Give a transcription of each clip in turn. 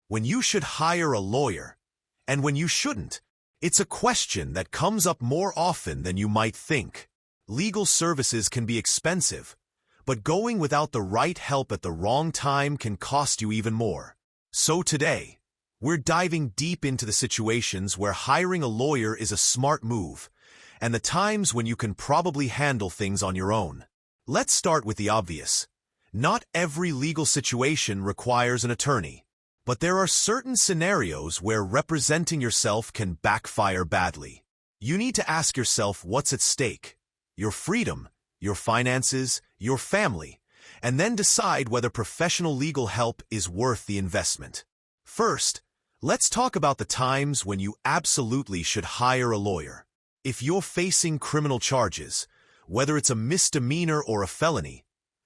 when you should hire a lawyer, and when you shouldn't. It's a question that comes up more often than you might think. Legal services can be expensive, but going without the right help at the wrong time can cost you even more. So today, we're diving deep into the situations where hiring a lawyer is a smart move, and the times when you can probably handle things on your own. Let's start with the obvious. Not every legal situation requires an attorney, but there are certain scenarios where representing yourself can backfire badly. You need to ask yourself what's at stake: your freedom, your finances, your family, and then decide whether professional legal help is worth the investment. First, let's talk about the times when you absolutely should hire a lawyer. If you're facing criminal charges, whether it's a misdemeanor or a felony,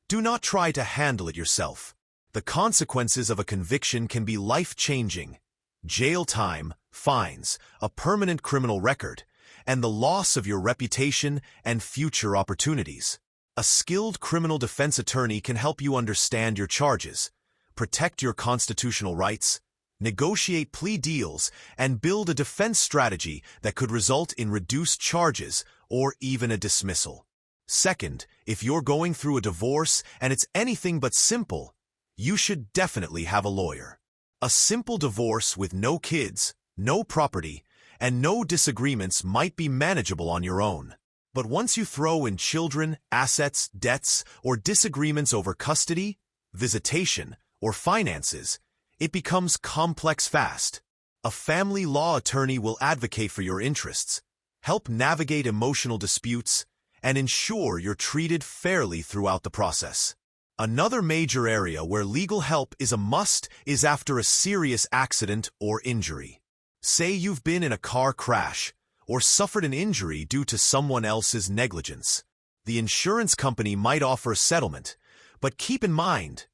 do not try to handle it yourself. The consequences of a conviction can be life-changing: jail time, fines, a permanent criminal record, and the loss of your reputation and future opportunities. A skilled criminal defense attorney can help you understand your charges, protect your constitutional rights, negotiate plea deals, and build a defense strategy that could result in reduced charges or even a dismissal. Second, if you're going through a divorce and it's anything but simple, you should definitely have a lawyer. A simple divorce with no kids, no property, and no disagreements might be manageable on your own. But once you throw in children, assets, debts, or disagreements over custody, visitation, or finances, it becomes complex fast. A family law attorney will advocate for your interests, help navigate emotional disputes, and ensure you're treated fairly throughout the process. Another major area where legal help is a must is after a serious accident or injury. Say you've been in a car crash or suffered an injury due to someone else's negligence. The insurance company might offer a settlement, but keep in mind,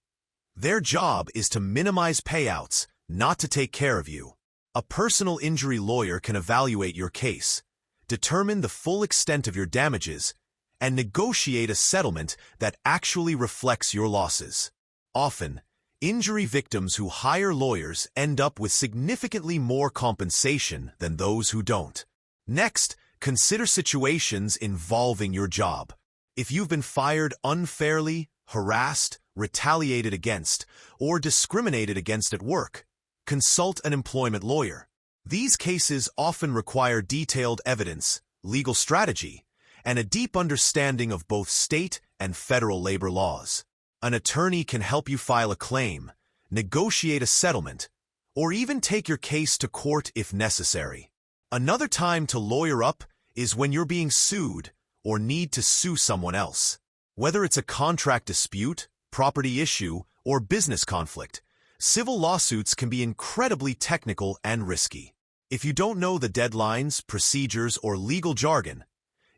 their job is to minimize payouts, not to take care of you. A personal injury lawyer can evaluate your case, determine the full extent of your damages, and negotiate a settlement that actually reflects your losses. Often, injury victims who hire lawyers end up with significantly more compensation than those who don't. Next, consider situations involving your job. If you've been fired unfairly, harassed, retaliated against, or discriminated against at work, consult an employment lawyer. These cases often require detailed evidence, legal strategy, and a deep understanding of both state and federal labor laws. An attorney can help you file a claim, negotiate a settlement, or even take your case to court if necessary. Another time to lawyer up is when you're being sued or need to sue someone else. Whether it's a contract dispute, property issue, or business conflict, civil lawsuits can be incredibly technical and risky. If you don't know the deadlines, procedures, or legal jargon,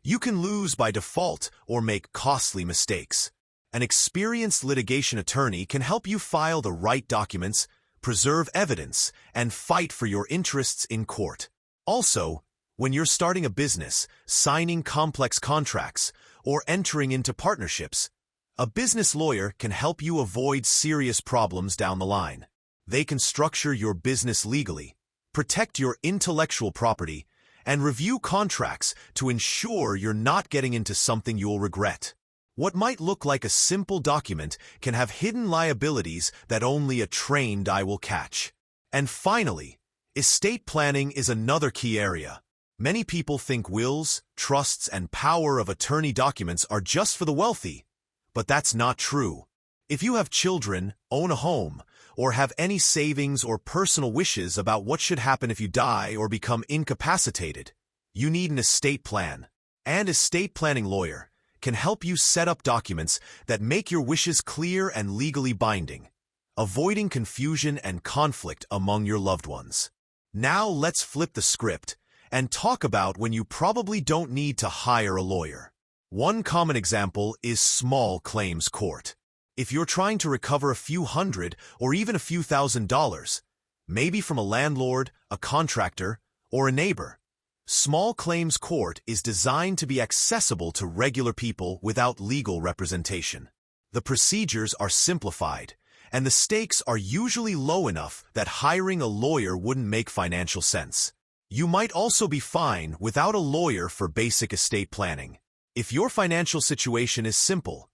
you can lose by default or make costly mistakes. An experienced litigation attorney can help you file the right documents, preserve evidence, and fight for your interests in court. Also, when you're starting a business, signing complex contracts, or entering into partnerships, a business lawyer can help you avoid serious problems down the line. They can structure your business legally, protect your intellectual property, and review contracts to ensure you're not getting into something you'll regret. What might look like a simple document can have hidden liabilities that only a trained eye will catch. And finally, estate planning is another key area. Many people think wills, trusts, and power of attorney documents are just for the wealthy, but that's not true. If you have children, own a home, or have any savings or personal wishes about what should happen if you die or become incapacitated, you need an estate plan. An estate planning lawyer can help you set up documents that make your wishes clear and legally binding, avoiding confusion and conflict among your loved ones. Now let's flip the script and talk about when you probably don't need to hire a lawyer. One common example is small claims court. If you're trying to recover a few hundred or even a few $1,000s, maybe from a landlord, a contractor, or a neighbor, small claims court is designed to be accessible to regular people without legal representation. The procedures are simplified, and the stakes are usually low enough that hiring a lawyer wouldn't make financial sense. You might also be fine without a lawyer for basic estate planning. If your financial situation is simple,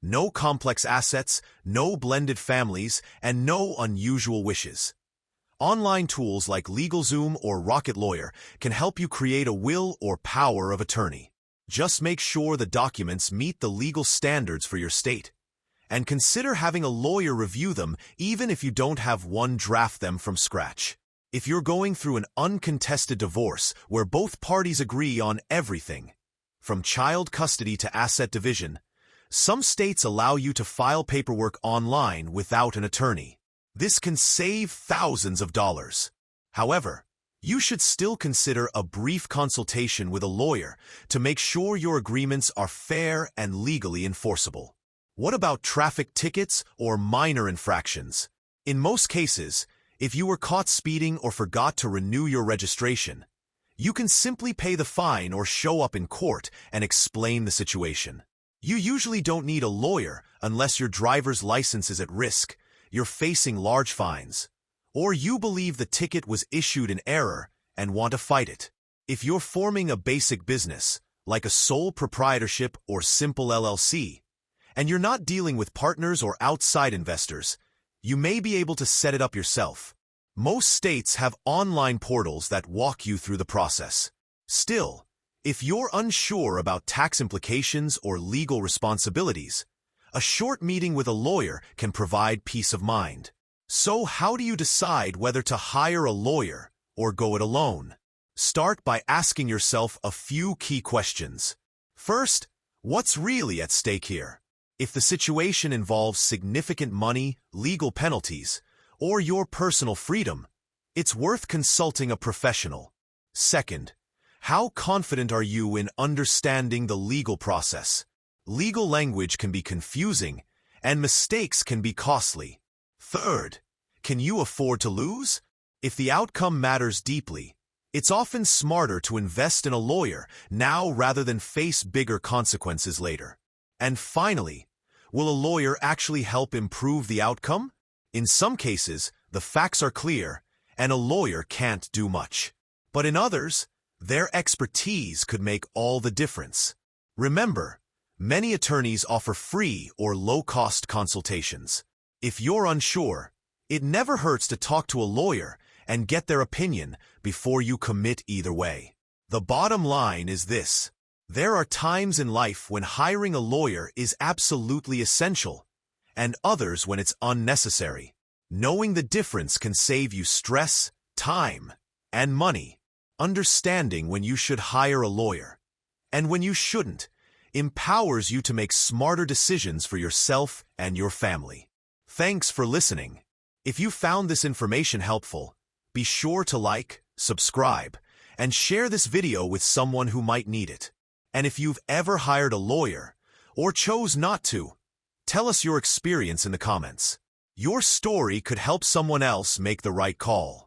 no complex assets, no blended families, and no unusual wishes, online tools like LegalZoom or Rocket Lawyer can help you create a will or power of attorney. Just make sure the documents meet the legal standards for your state, and consider having a lawyer review them even if you don't have one draft them from scratch. If you're going through an uncontested divorce where both parties agree on everything, from child custody to asset division, some states allow you to file paperwork online without an attorney. This can save thousands of dollars. However, you should still consider a brief consultation with a lawyer to make sure your agreements are fair and legally enforceable. What about traffic tickets or minor infractions? In most cases, if you were caught speeding or forgot to renew your registration, you can simply pay the fine or show up in court and explain the situation. You usually don't need a lawyer unless your driver's license is at risk, you're facing large fines, or you believe the ticket was issued in error and want to fight it. If you're forming a basic business, like a sole proprietorship or simple LLC, and you're not dealing with partners or outside investors, you may be able to set it up yourself. Most states have online portals that walk you through the process. Still, if you're unsure about tax implications or legal responsibilities, a short meeting with a lawyer can provide peace of mind. So how do you decide whether to hire a lawyer or go it alone? Start by asking yourself a few key questions. First, what's really at stake here? If the situation involves significant money, legal penalties, or your personal freedom, it's worth consulting a professional. Second, how confident are you in understanding the legal process? Legal language can be confusing, and mistakes can be costly. Third, can you afford to lose? If the outcome matters deeply, it's often smarter to invest in a lawyer now rather than face bigger consequences later. And finally, will a lawyer actually help improve the outcome? In some cases, the facts are clear, and a lawyer can't do much. But in others, their expertise could make all the difference. Remember, many attorneys offer free or low-cost consultations. If you're unsure, it never hurts to talk to a lawyer and get their opinion before you commit either way. The bottom line is this: there are times in life when hiring a lawyer is absolutely essential, and others when it's unnecessary. Knowing the difference can save you stress, time, and money. Understanding when you should hire a lawyer and when you shouldn't empowers you to make smarter decisions for yourself and your family. Thanks for listening. If you found this information helpful, be sure to like, subscribe, and share this video with someone who might need it. And if you've ever hired a lawyer or chose not to, tell us your experience in the comments. Your story could help someone else make the right call.